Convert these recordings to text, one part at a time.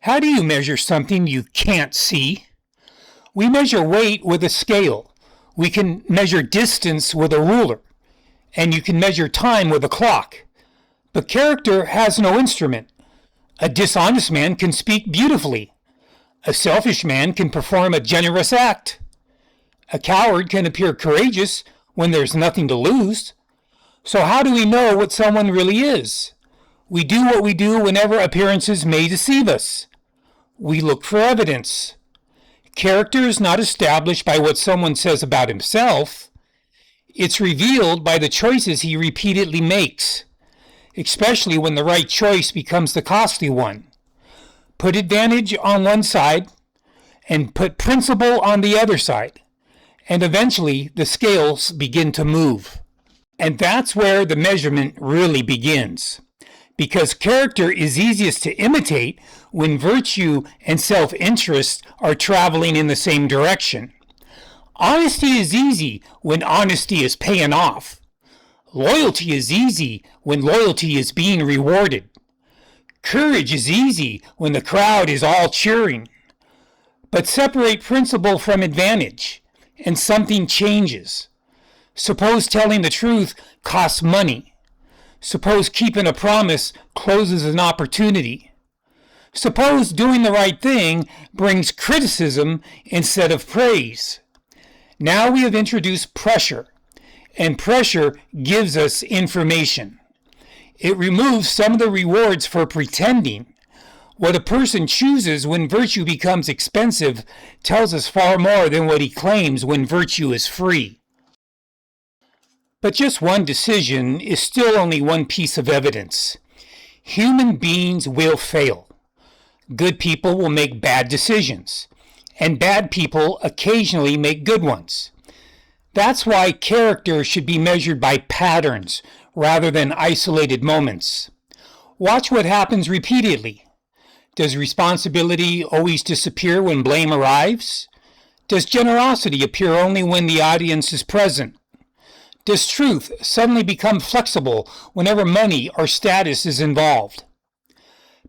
How do you measure something you can't see? We measure weight with a scale. We can measure distance with a ruler. And you can measure time with a clock. But character has no instrument. A dishonest man can speak beautifully. A selfish man can perform a generous act. A coward can appear courageous when there's nothing to lose. So how do we know what someone really is? We do what we do whenever appearances may deceive us. We look for evidence. Character is not established by what someone says about himself. It's revealed by the choices he repeatedly makes, especially when the right choice becomes the costly one. Put advantage on one side and put principle on the other side, and eventually the scales begin to move. And that's where the measurement really begins. Because character is easiest to imitate when virtue and self-interest are traveling in the same direction. Honesty is easy when honesty is paying off. Loyalty is easy when loyalty is being rewarded. Courage is easy when the crowd is all cheering. But separate principle from advantage, and something changes. Suppose telling the truth costs money. Suppose keeping a promise closes an opportunity. Suppose doing the right thing brings criticism instead of praise. Now we have introduced pressure, and pressure gives us information. It removes some of the rewards for pretending. What a person chooses when virtue becomes expensive tells us far more than what he claims when virtue is free. But just one decision is still only one piece of evidence. Human beings will fail. Good people will make bad decisions, and bad people occasionally make good ones. That's why character should be measured by patterns rather than isolated moments. Watch what happens repeatedly. Does responsibility always disappear when blame arrives? Does generosity appear only when the audience is present? Does truth suddenly become flexible whenever money or status is involved?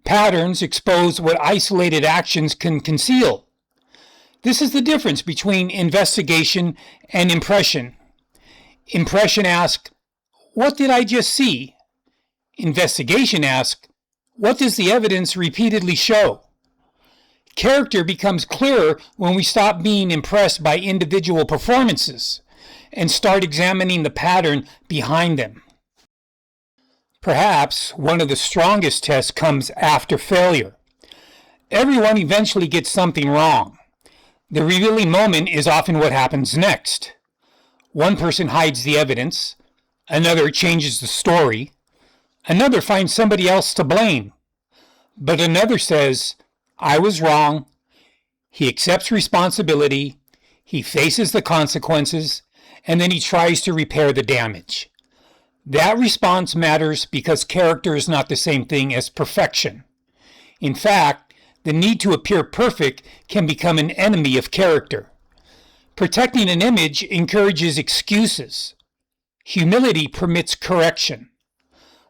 Patterns expose what isolated actions can conceal. This is the difference between investigation and impression. Impression asks, what did I just see? Investigation asks, what does the evidence repeatedly show? Character becomes clearer when we stop being impressed by individual performances and start examining the pattern behind them. Perhaps one of the strongest tests comes after failure. Everyone eventually gets something wrong. The revealing moment is often what happens next. One person hides the evidence, another changes the story, another finds somebody else to blame, but another says, I was wrong. He accepts responsibility, he faces the consequences, and then he tries to repair the damage. That response matters because character is not the same thing as perfection. In fact, the need to appear perfect can become an enemy of character. Protecting an image encourages excuses. Humility permits correction.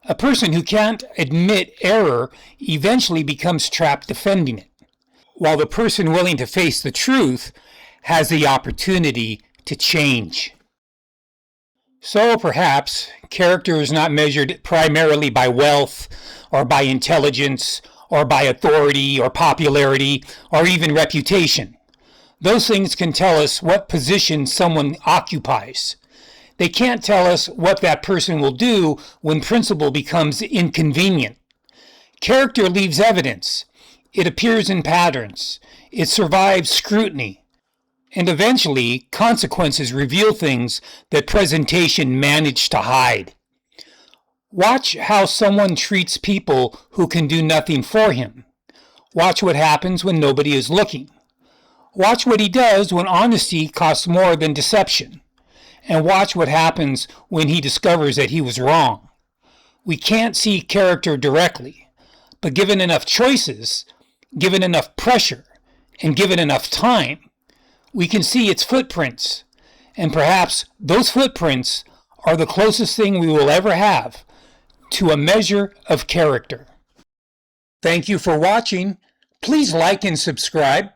A person who can't admit error eventually becomes trapped defending it, while the person willing to face the truth has the opportunity to change. So perhaps character is not measured primarily by wealth or by intelligence or by authority or popularity or even reputation. Those things can tell us what position someone occupies. They can't tell us what that person will do when principle becomes inconvenient. Character leaves evidence. It appears in patterns. It survives scrutiny. And eventually, consequences reveal things that presentation managed to hide. Watch how someone treats people who can do nothing for him. Watch what happens when nobody is looking. Watch what he does when honesty costs more than deception. And watch what happens when he discovers that he was wrong. We can't see character directly, but given enough choices, given enough pressure, and given enough time, we can see its footprints, and perhaps those footprints are the closest thing we will ever have to a measure of character. Thank you for watching. Please like and subscribe.